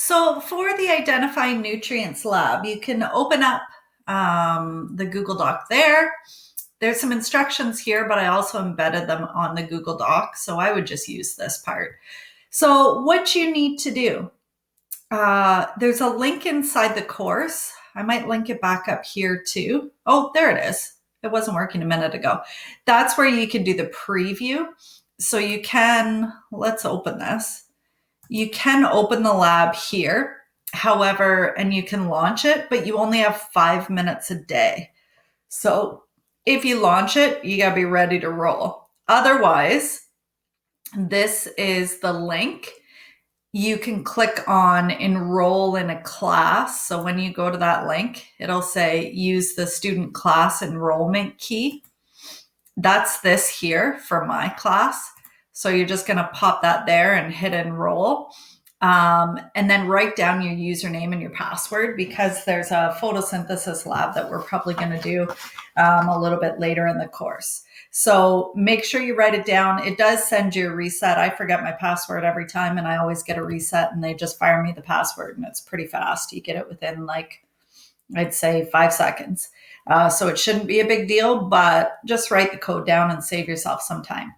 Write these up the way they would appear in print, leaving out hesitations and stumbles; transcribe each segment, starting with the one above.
So for the Identifying Nutrients Lab, you can open up the Google Doc there. There's some instructions here, but I also embedded them on the Google Doc, so I would just use this part. So what you need to do, there's a link inside the course. I might link it back up here too. Oh, there it is. It wasn't working a minute ago. That's where you can do the preview. So you can, let's open this. You can open the lab here, however, and you can launch it, but you only have 5 minutes a day. So if you launch it, you got to be ready to roll. Otherwise, this is the link. You can click on enroll in a class. So when you go to that link, it'll say use the student class enrollment key. That's this here for my class. So you're just going to pop that there and hit enroll. And then write down your username and your password, because there's a photosynthesis lab that we're probably going to do a little bit later in the course. So make sure you write it down. It does send you a reset. I forget my password every time, and I always get a reset, and they just fire me the password, and it's pretty fast. You get it within, like, I'd say 5 seconds. So it shouldn't be a big deal, but just write the code down and save yourself some time.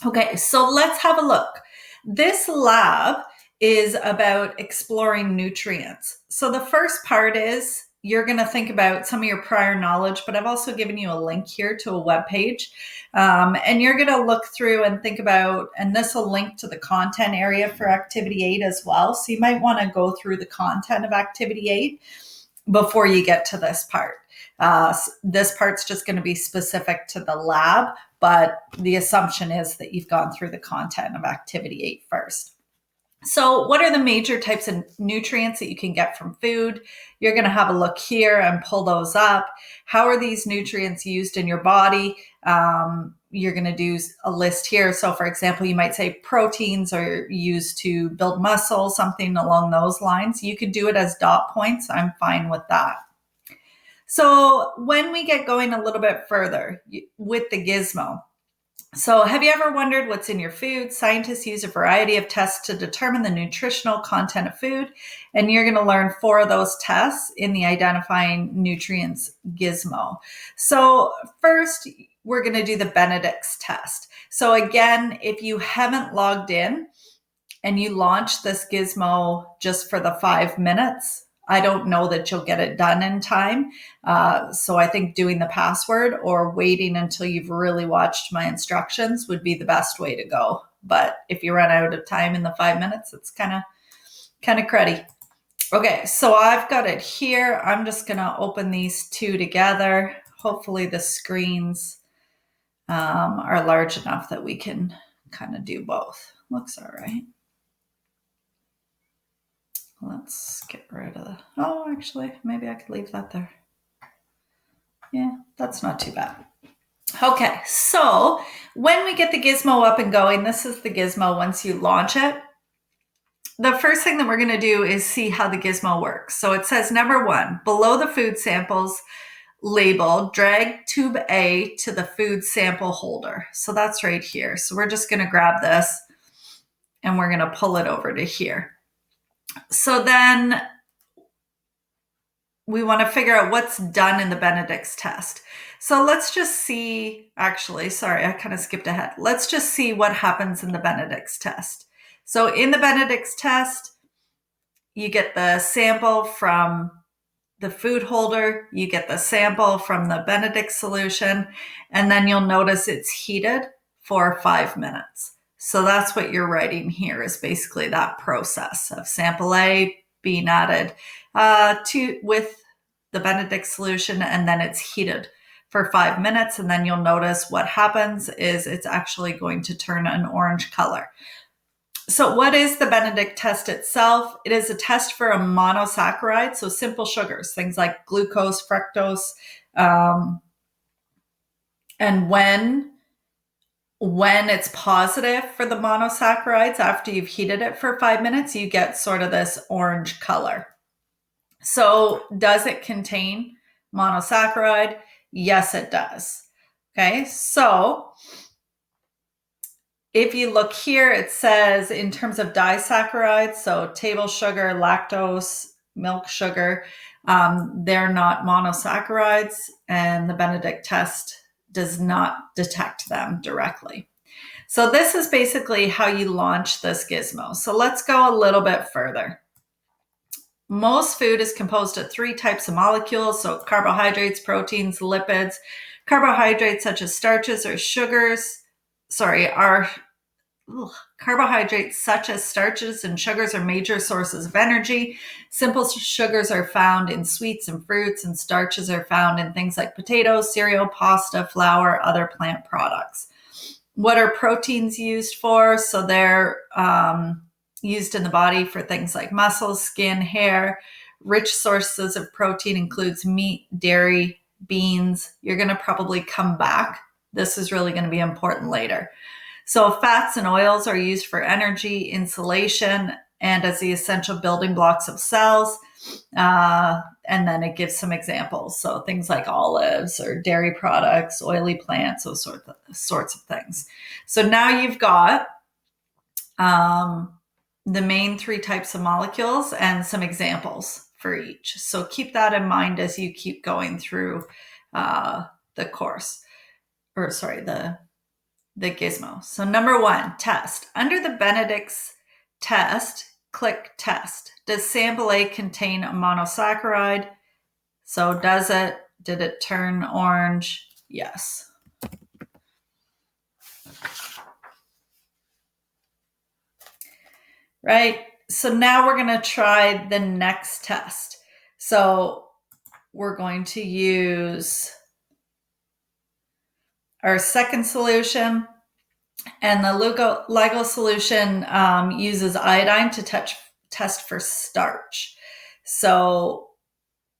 Okay, so let's have a look. This lab is about exploring nutrients. So the first part is you're going to think about some of your prior knowledge, but I've also given you a link here to a web page. And you're going to look through and think about, and this will link to the content area for Activity 8 as well. So you might want to go through the content of Activity 8 before you get to this part. This part's just going to be specific to the lab, but the assumption is that you've gone through the content of Activity 8 first. So what are the major types of nutrients that you can get from food? You're going to have a look here and pull those up. How are these nutrients used in your body? You're going to do a list here. So for example, you might say proteins are used to build muscle, something along those lines. You could do it as dot points. I'm fine with that. So when we get going a little bit further with the gizmo, so have you ever wondered what's in your food? Scientists use a variety of tests to determine the nutritional content of food, and you're going to learn 4 of those tests in the Identifying Nutrients gizmo. So first, we're going to do the Benedict's test. So again, if you haven't logged in and you launch this gizmo just for the 5 minutes, I don't know that you'll get it done in time. So I think doing the password or waiting until you've really watched my instructions would be the best way to go. But if you run out of time in the 5 minutes, it's kind of cruddy. Okay, so I've got it here. I'm just going to open these 2 together. Hopefully the screens are large enough that we can kind of do both. Looks all right. Let's get rid of actually, maybe I could leave that there. Yeah, that's not too bad. Okay, so when we get the gizmo up and going, this is the gizmo once you launch it. The first thing that we're going to do is see how the gizmo works. So it says number 1, below the food samples label, drag tube A to the food sample holder. So that's right here. So we're just going to grab this and we're going to pull it over to here. So then we want to figure out what's done in the Benedict's test. So let's just see, actually, sorry, I kind of skipped ahead. Let's just see what happens in the Benedict's test. So in the Benedict's test, you get the sample from the food holder, you get the sample from the Benedict solution, and then you'll notice it's heated for 5 minutes. So that's what you're writing here, is basically that process of sample A being added with the Benedict solution, and then it's heated for 5 minutes. And then you'll notice what happens is it's actually going to turn an orange color. So what is the Benedict test itself? It is a test for a monosaccharide, so simple sugars, things like glucose, fructose, and when it's positive for the monosaccharides, after you've heated it for 5 minutes, you get sort of this orange color. So does it contain monosaccharide? Yes, it does. Okay, so If you look here, it says in terms of disaccharides, so table sugar, lactose, milk sugar, they're not monosaccharides, and the Benedict test does not detect them directly. So this is basically how you launch this gizmo. So let's go a little bit further. Most food is composed of 3 types of molecules, so carbohydrates, proteins, lipids. Carbohydrates such as starches or sugars, carbohydrates such as starches and sugars are major sources of energy. Simple sugars are found in sweets and fruits, and starches are found in things like potatoes, cereal, pasta, flour, other plant products. What are proteins used for? So they're used in the body for things like muscles, skin, hair. Rich sources of protein includes meat, dairy, beans. You're going to probably come back. This is really going to be important later. So fats and oils are used for energy, insulation, and as the essential building blocks of cells. And then it gives some examples. So things like olives or dairy products, oily plants, those sorts of things. So now you've got the main 3 types of molecules and some examples for each. So keep that in mind as you keep going through the course, or sorry, the gizmo. So number 1, test. Under the Benedict's test, click test. Does sample A contain a monosaccharide? So does it? Did it turn orange? Yes. Right? So now we're going to try the next test. So we're going to use our second solution, and the LIGO solution uses iodine to test for starch. So,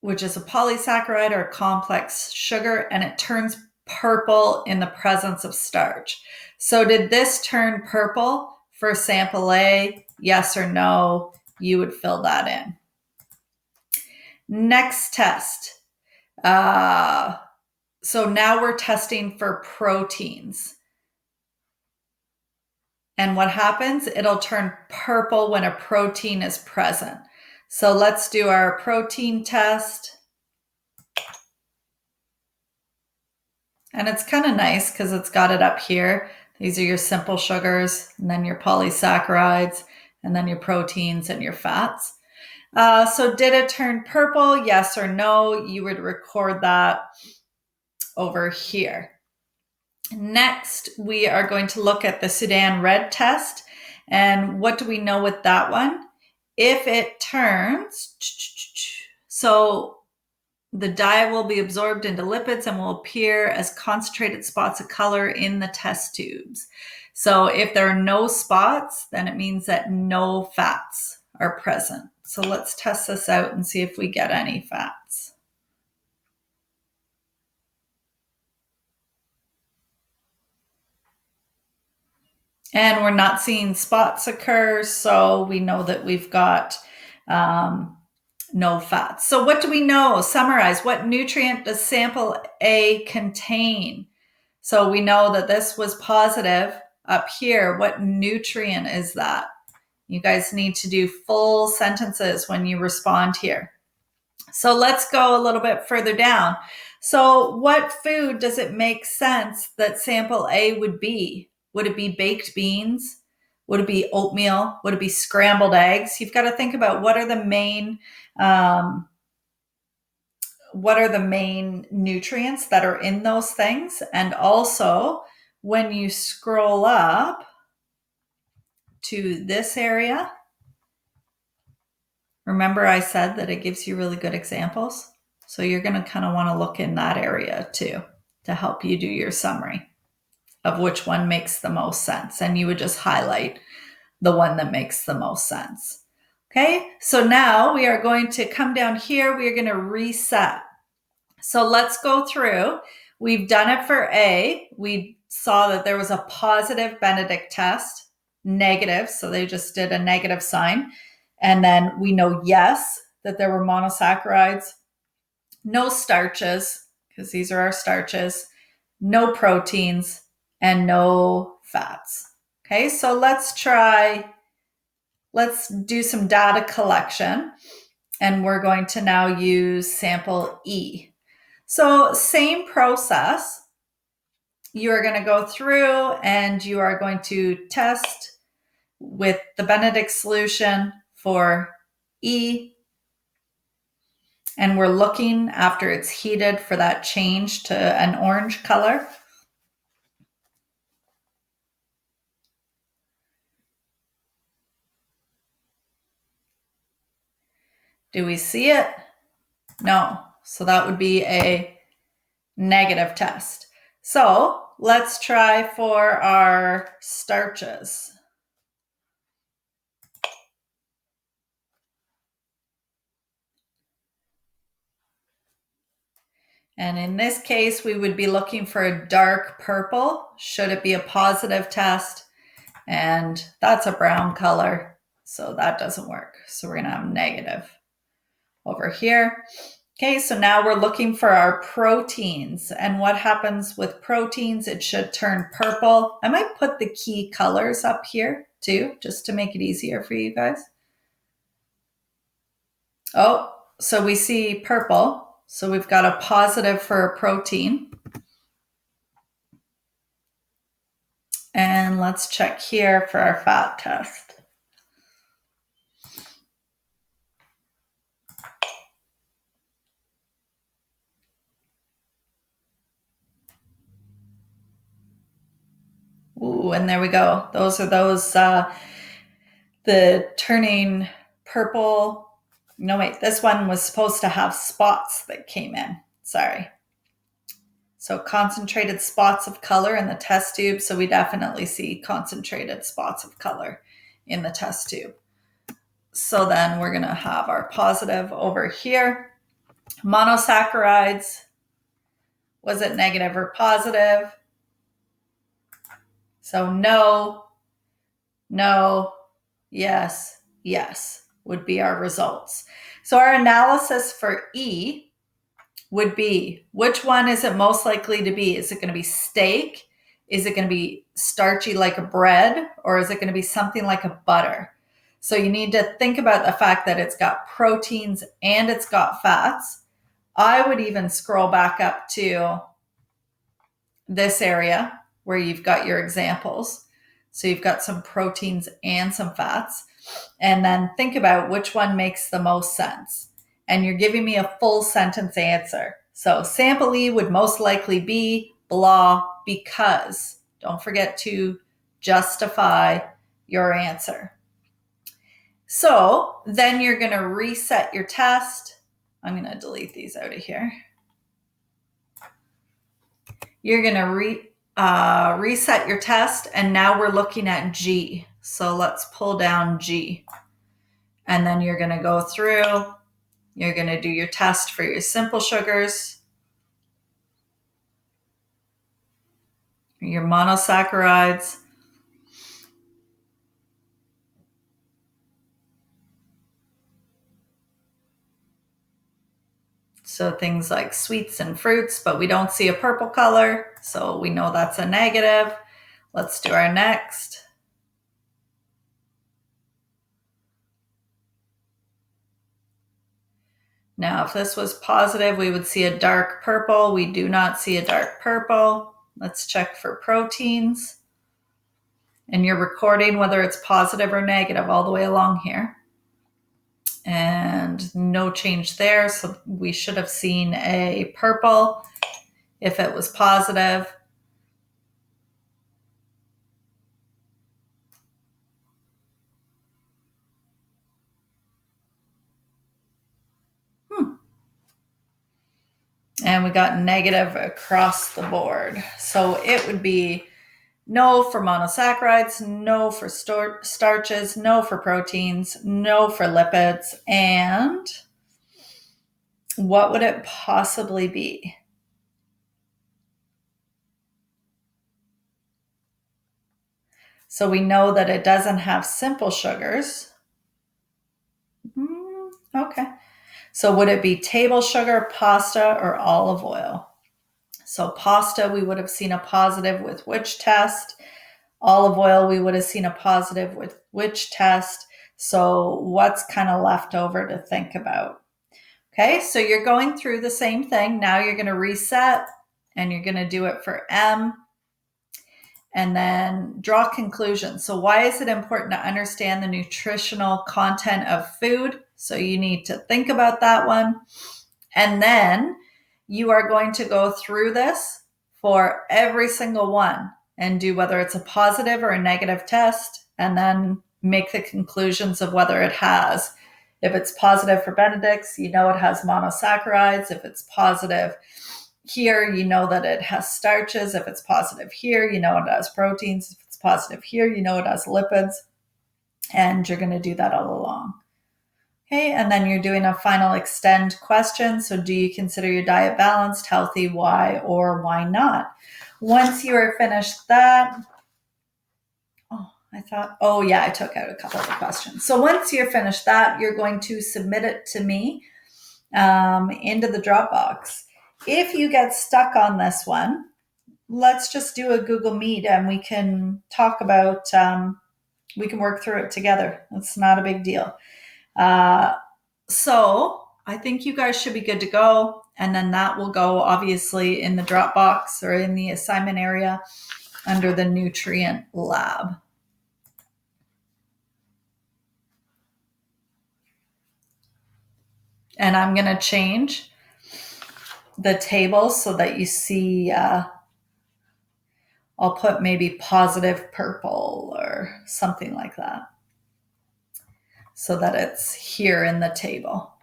which is a polysaccharide or a complex sugar, and it turns purple in the presence of starch. So did this turn purple for sample A? Yes or no? You would fill that in. Next test. So now we're testing for proteins. And what happens? It'll turn purple when a protein is present. So let's do our protein test. And it's kind of nice because it's got it up here. These are your simple sugars, and then your polysaccharides, and then your proteins and your fats. So did it turn purple? Yes or no? You would record that over here. Next, we are going to look at the Sudan red test. And what do we know with that one? If it turns, so the dye will be absorbed into lipids and will appear as concentrated spots of color in the test tubes. So if there are no spots, then it means that no fats are present. So let's test this out and see if we get any fats. And we're not seeing spots occur, so we know that we've got no fats. So what do we know? Summarize. What nutrient does sample A contain? So we know that this was positive up here. What nutrient is that? You guys need to do full sentences when you respond here. So let's go a little bit further down. So what food does it make sense that sample A would be? Would it be baked beans? Would it be oatmeal? Would it be scrambled eggs? You've got to think about what are the main nutrients that are in those things. And also, when you scroll up to this area, remember I said that it gives you really good examples. So you're going to kind of want to look in that area too to help you do your summary of which one makes the most sense. And you would just highlight the one that makes the most sense. Okay, so now we are going to come down here. We are going to reset. So let's go through. We've done it for A. We saw that there was a positive Benedict test, negative. So they just did a negative sign. And then we know yes, that there were monosaccharides, no starches, because these are our starches, no proteins, and no fats. Okay, so let's do some data collection, and we're going to now use sample E. So same process. You are going to go through and you are going to test with the Benedict solution for E. And we're looking after it's heated for that change to an orange color. Do we see it? No. So that would be a negative test. So let's try for our starches. And in this case, we would be looking for a dark purple. Should it be a positive test? And that's a brown color, so that doesn't work. So we're going to have negative over here. Okay, so now we're looking for our proteins. And what happens with proteins? It should turn purple. I might put the key colors up here too, just to make it easier for you guys. Oh, so we see purple. So we've got a positive for a protein. And let's check here for our fat test. Ooh, and there we go. Those are the turning purple. No, wait, this one was supposed to have spots that came in. Sorry. So concentrated spots of color in the test tube. So we definitely see concentrated spots of color in the test tube. So then we're going to have our positive over here. Monosaccharides. Was it negative or positive? So no, no, yes, yes would be our results. So our analysis for E would be, which one is it most likely to be? Is it going to be steak? Is it going to be starchy like a bread? Or is it going to be something like a butter? So you need to think about the fact that it's got proteins and it's got fats. I would even scroll back up to this area where you've got your examples. So you've got some proteins and some fats. And then think about which one makes the most sense. And you're giving me a full sentence answer. So sample E would most likely be blah because. Don't forget to justify your answer. So then you're going to reset your test. I'm going to delete these out of here. You're going to reset your test, and now we're looking at G. So let's pull down G. And then you're going to go through. You're going to do your test for your simple sugars, your monosaccharides, so things like sweets and fruits, but we don't see a purple color, so we know that's a negative. Let's do our next. Now, if this was positive, we would see a dark purple. We do not see a dark purple. Let's check for proteins. And you're recording whether it's positive or negative all the way along here. And no change there. So we should have seen a purple if it was positive. And we got negative across the board. So it would be no for monosaccharides, no for starches, no for proteins, no for lipids. And what would it possibly be? So we know that it doesn't have simple sugars. Okay. So would it be table sugar, pasta, or olive oil? So pasta, we would have seen a positive with which test? Olive oil, we would have seen a positive with which test. So what's kind of left over to think about? Okay, so you're going through the same thing. Now you're going to reset and you're going to do it for M and then draw conclusions. So why is it important to understand the nutritional content of food? So you need to think about that one. And then you are going to go through this for every single one and do whether it's a positive or a negative test, and then make the conclusions of whether it has. If it's positive for Benedict's, you know it has monosaccharides. If it's positive here, you know that it has starches. If it's positive here, you know it has proteins. If it's positive here, you know it has lipids. And you're going to do that all along. Okay, and then you're doing a final extend question. So do you consider your diet balanced, healthy, why, or why not? Once you are finished that, I took out a couple of the questions. So once you're finished that, you're going to submit it to me into the Dropbox. If you get stuck on this one, let's just do a Google Meet and we can talk about, we can work through it together. It's not a big deal. So I think you guys should be good to go. And then that will go obviously in the Dropbox or in the assignment area under the nutrient lab. And I'm going to change the table so that you see, I'll put maybe positive purple or something like that so that it's here in the table.